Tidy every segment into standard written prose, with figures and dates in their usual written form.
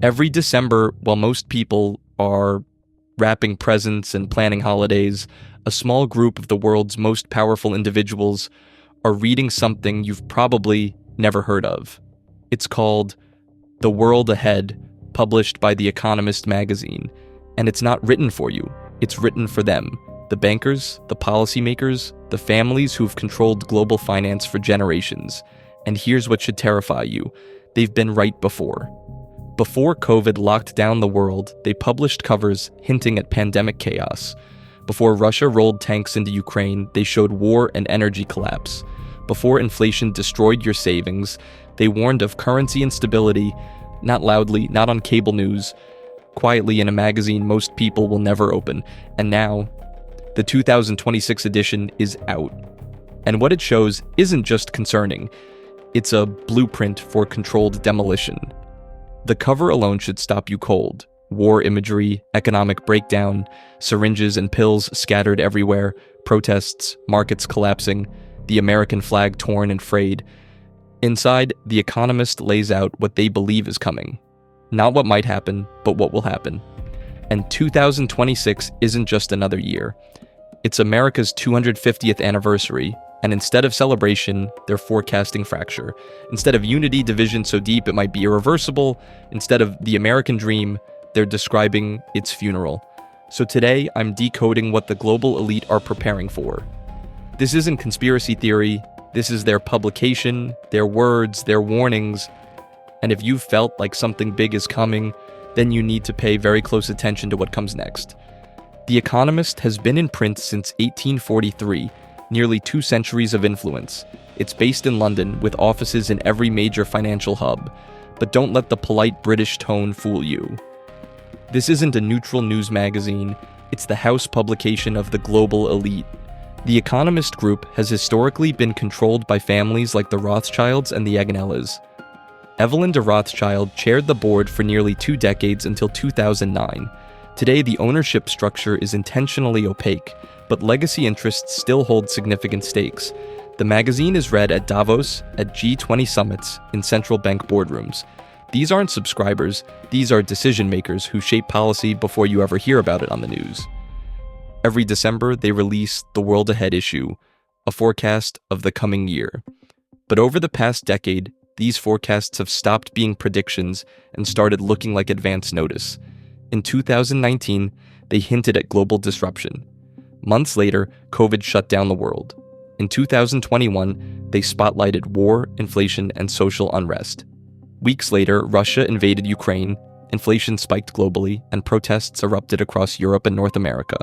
Every December, while most people are wrapping presents and planning holidays, a small group of the world's most powerful individuals are reading something you've probably never heard of. It's called The World Ahead, published by The Economist magazine. And it's not written for you, it's written for them. The bankers, the policymakers, the families who've controlled global finance for generations. And here's what should terrify you. They've been right before. Before COVID locked down the world, they published covers hinting at pandemic chaos. Before Russia rolled tanks into Ukraine, they showed war and energy collapse. Before inflation destroyed your savings, they warned of currency instability, not loudly, not on cable news, quietly in a magazine most people will never open. And now, the 2026 edition is out. And what it shows isn't just concerning, it's a blueprint for controlled demolition. The cover alone should stop you cold. War imagery, economic breakdown, syringes and pills scattered everywhere, protests, markets collapsing, the American flag torn and frayed. Inside, The Economist lays out what they believe is coming. Not what might happen, but what will happen. And 2026 isn't just another year. It's America's 250th anniversary, and instead of celebration, they're forecasting fracture. Instead of unity, division so deep it might be irreversible, instead of the American dream, they're describing its funeral. So today, I'm decoding what the global elite are preparing for. This isn't conspiracy theory, this is their publication, their words, their warnings. And if you've felt like something big is coming, then you need to pay very close attention to what comes next. The Economist has been in print since 1843, nearly 2 centuries of influence. It's based in London, with offices in every major financial hub. But don't let the polite British tone fool you. This isn't a neutral news magazine, it's the house publication of the global elite. The Economist Group has historically been controlled by families like the Rothschilds and the Agnellas. Evelyn de Rothschild chaired the board for nearly 2 decades until 2009. Today, the ownership structure is intentionally opaque, but legacy interests still hold significant stakes. The magazine is read at Davos, at G20 summits, in central bank boardrooms. These aren't subscribers, these are decision makers who shape policy before you ever hear about it on the news. Every December, they release The World Ahead issue, a forecast of the coming year. But over the past decade, these forecasts have stopped being predictions and started looking like advance notice. In 2019, they hinted at global disruption. Months later, COVID shut down the world. In 2021, they spotlighted war, inflation, and social unrest. Weeks later, Russia invaded Ukraine, inflation spiked globally, and protests erupted across Europe and North America.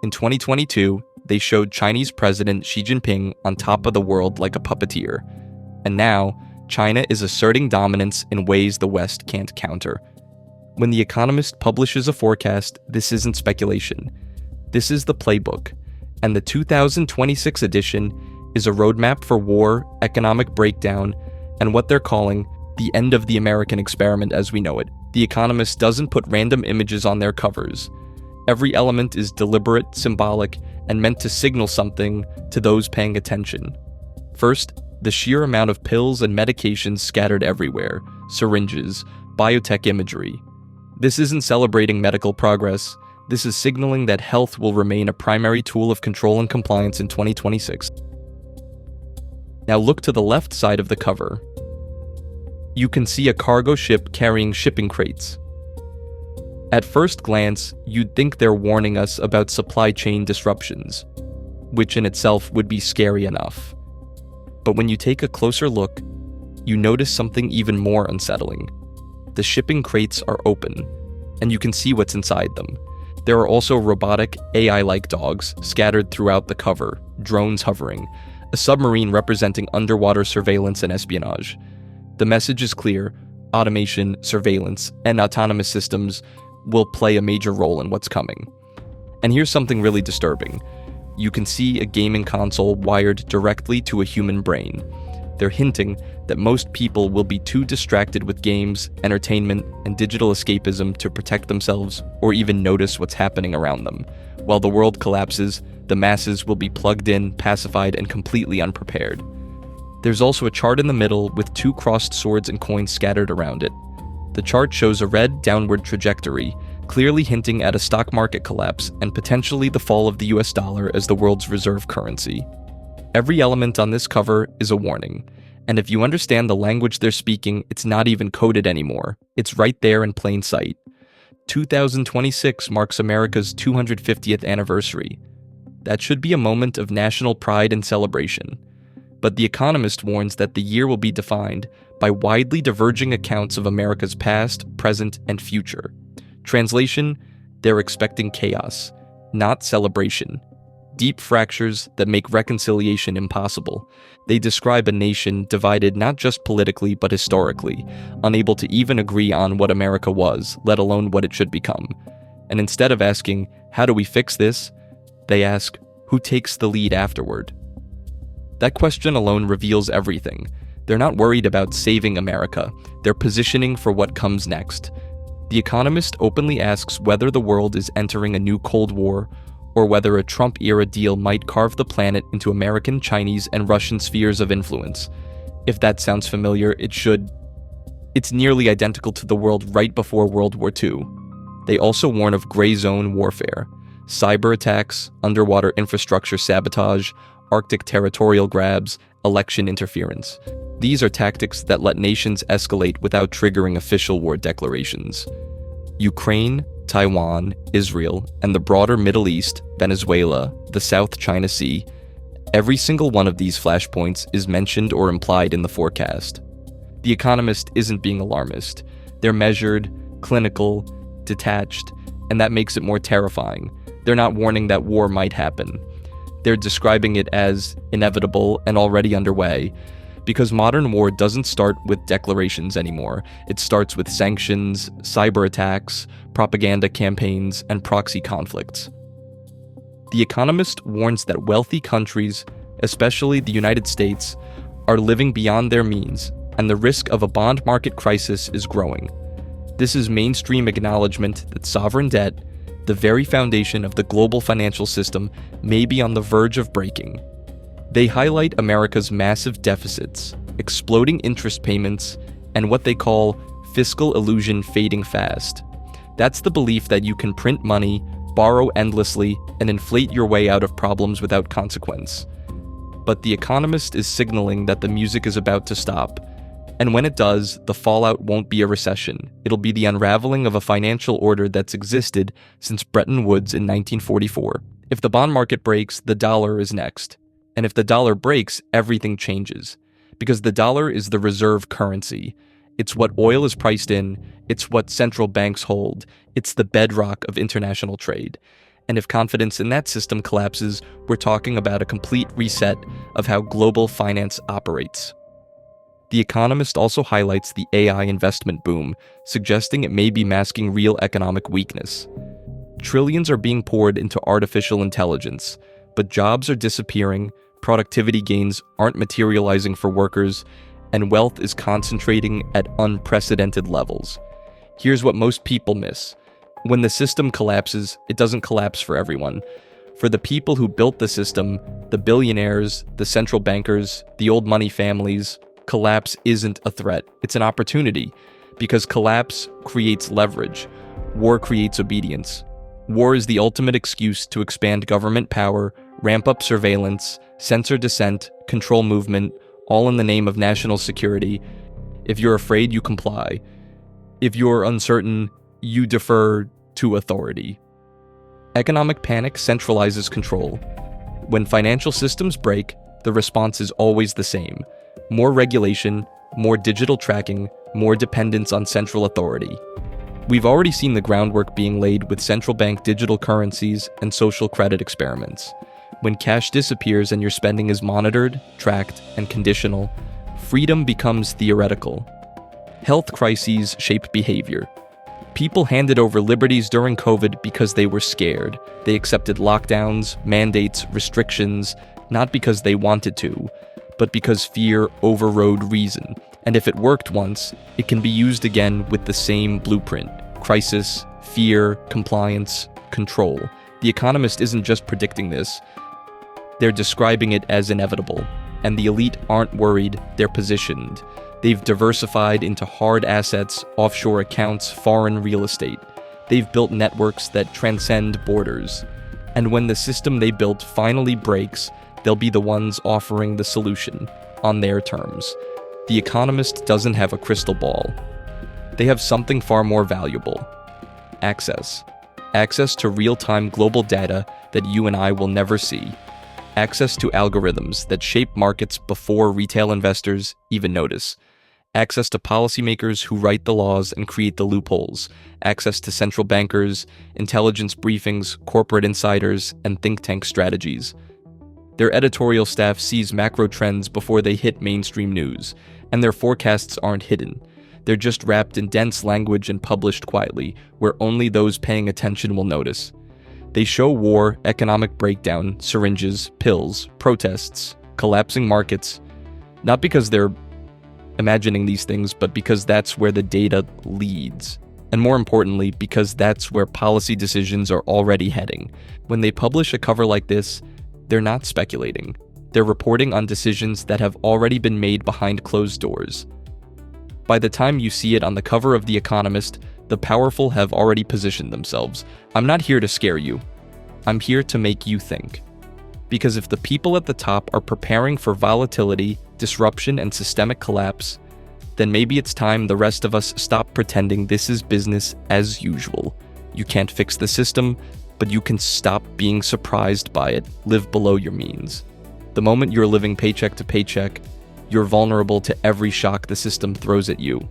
In 2022, they showed Chinese President Xi Jinping on top of the world like a puppeteer. And now, China is asserting dominance in ways the West can't counter. When The Economist publishes a forecast, this isn't speculation. This is the playbook, and the 2026 edition is a roadmap for war, economic breakdown, and what they're calling the end of the American experiment as we know it. The Economist doesn't put random images on their covers. Every element is deliberate, symbolic, and meant to signal something to those paying attention. First, the sheer amount of pills and medications scattered everywhere, syringes, biotech imagery. This isn't celebrating medical progress, this is signaling that health will remain a primary tool of control and compliance in 2026. Now look to the left side of the cover. You can see a cargo ship carrying shipping crates. At first glance, you'd think they're warning us about supply chain disruptions, which in itself would be scary enough. But when you take a closer look, you notice something even more unsettling. The shipping crates are open, and you can see what's inside them. There are also robotic, AI-like dogs scattered throughout the cover, drones hovering, a submarine representing underwater surveillance and espionage. The message is clear: automation, surveillance, and autonomous systems will play a major role in what's coming. And here's something really disturbing. You can see a gaming console wired directly to a human brain. They're hinting that most people will be too distracted with games, entertainment, and digital escapism to protect themselves or even notice what's happening around them. While the world collapses, the masses will be plugged in, pacified, and completely unprepared. There's also a chart in the middle with 2 crossed swords and coins scattered around it. The chart shows a red downward trajectory, clearly hinting at a stock market collapse and potentially the fall of the US dollar as the world's reserve currency. Every element on this cover is a warning, and if you understand the language they're speaking, it's not even coded anymore. It's right there in plain sight. 2026 marks America's 250th anniversary. That should be a moment of national pride and celebration. But The Economist warns that the year will be defined by widely diverging accounts of America's past, present, and future. Translation, they're expecting chaos, not celebration. Deep fractures that make reconciliation impossible. They describe a nation divided not just politically but historically, unable to even agree on what America was, let alone what it should become. And instead of asking, how do we fix this? They ask, who takes the lead afterward? That question alone reveals everything. They're not worried about saving America. They're positioning for what comes next. The Economist openly asks whether the world is entering a new Cold War, or whether a Trump-era deal might carve the planet into American, Chinese, and Russian spheres of influence. If that sounds familiar, it should. It's nearly identical to the world right before World War II. They also warn of gray zone warfare, cyber attacks, underwater infrastructure sabotage, Arctic territorial grabs, election interference. These are tactics that let nations escalate without triggering official war declarations. Ukraine, Taiwan, Israel, and the broader Middle East, Venezuela, the South China Sea, every single one of these flashpoints is mentioned or implied in the forecast. The Economist isn't being alarmist. They're measured, clinical, detached, and that makes it more terrifying. They're not warning that war might happen. They're describing it as inevitable and already underway, because modern war doesn't start with declarations anymore. It starts with sanctions, cyber attacks, propaganda campaigns, and proxy conflicts. The Economist warns that wealthy countries, especially the United States, are living beyond their means, and the risk of a bond market crisis is growing. This is mainstream acknowledgement that sovereign debt, the very foundation of the global financial system, may be on the verge of breaking. They highlight America's massive deficits, exploding interest payments, and what they call fiscal illusion fading fast. That's the belief that you can print money, borrow endlessly, and inflate your way out of problems without consequence. But The Economist is signaling that the music is about to stop. And when it does, the fallout won't be a recession. It'll be the unraveling of a financial order that's existed since Bretton Woods in 1944. If the bond market breaks, the dollar is next. And if the dollar breaks, everything changes. Because the dollar is the reserve currency. It's what oil is priced in. It's what central banks hold. It's the bedrock of international trade. And if confidence in that system collapses, we're talking about a complete reset of how global finance operates. The Economist also highlights the AI investment boom, suggesting it may be masking real economic weakness. Trillions are being poured into artificial intelligence, but jobs are disappearing, productivity gains aren't materializing for workers, and wealth is concentrating at unprecedented levels. Here's what most people miss. When the system collapses, it doesn't collapse for everyone. For the people who built the system, the billionaires, the central bankers, the old money families, collapse isn't a threat. It's an opportunity, because collapse creates leverage. War creates obedience. War is the ultimate excuse to expand government power, ramp up surveillance, censor dissent, control movement, all in the name of national security. If you're afraid, you comply. If you're uncertain, you defer to authority. Economic panic centralizes control. When financial systems break, the response is always the same. More regulation, more digital tracking, more dependence on central authority. We've already seen the groundwork being laid with central bank digital currencies and social credit experiments. When cash disappears and your spending is monitored, tracked, and conditional, freedom becomes theoretical. Health crises shape behavior. People handed over liberties during COVID because they were scared. They accepted lockdowns, mandates, restrictions, not because they wanted to, but because fear overrode reason. And if it worked once, it can be used again with the same blueprint: crisis, fear, compliance, control. The Economist isn't just predicting this. They're describing it as inevitable. And the elite aren't worried, they're positioned. They've diversified into hard assets, offshore accounts, foreign real estate. They've built networks that transcend borders. And when the system they built finally breaks, they'll be the ones offering the solution on their terms. The Economist doesn't have a crystal ball. They have something far more valuable: access. Access to real-time global data that you and I will never see. Access to algorithms that shape markets before retail investors even notice. Access to policymakers who write the laws and create the loopholes. Access to central bankers, intelligence briefings, corporate insiders, and think tank strategies. Their editorial staff sees macro trends before they hit mainstream news, and their forecasts aren't hidden. They're just wrapped in dense language and published quietly, where only those paying attention will notice. They show war, economic breakdown, syringes, pills, protests, collapsing markets, not because they're imagining these things, but because that's where the data leads. And more importantly, because that's where policy decisions are already heading. When they publish a cover like this, they're not speculating. They're reporting on decisions that have already been made behind closed doors. By the time you see it on the cover of The Economist, the powerful have already positioned themselves. I'm not here to scare you. I'm here to make you think. Because if the people at the top are preparing for volatility, disruption, and systemic collapse, then maybe it's time the rest of us stop pretending this is business as usual. You can't fix the system, but you can stop being surprised by it, live below your means. The moment you're living paycheck to paycheck, you're vulnerable to every shock the system throws at you.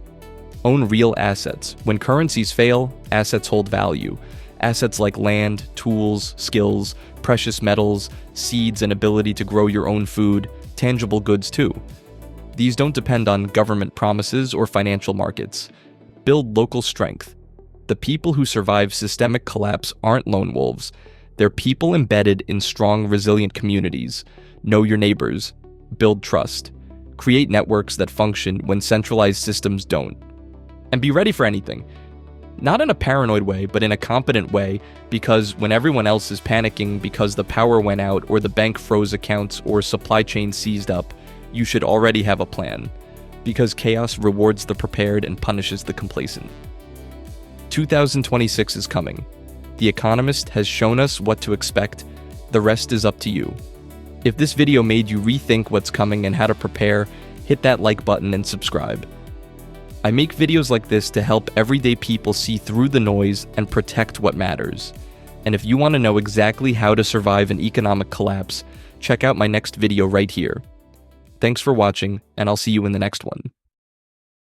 Own real assets. When currencies fail, assets hold value. Assets like land, tools, skills, precious metals, seeds, and ability to grow your own food, tangible goods too. These don't depend on government promises or financial markets. Build local strength. The people who survive systemic collapse aren't lone wolves. They're people embedded in strong, resilient communities. Know your neighbors. Build trust. Create networks that function when centralized systems don't. And be ready for anything. Not in a paranoid way, but in a competent way, because when everyone else is panicking because the power went out or the bank froze accounts or supply chain seized up, you should already have a plan. Because chaos rewards the prepared and punishes the complacent. 2026 is coming. The Economist has shown us what to expect. The rest is up to you. If this video made you rethink what's coming and how to prepare, hit that like button and subscribe. I make videos like this to help everyday people see through the noise and protect what matters. And if you want to know exactly how to survive an economic collapse, check out my next video right here. Thanks for watching, and I'll see you in the next one.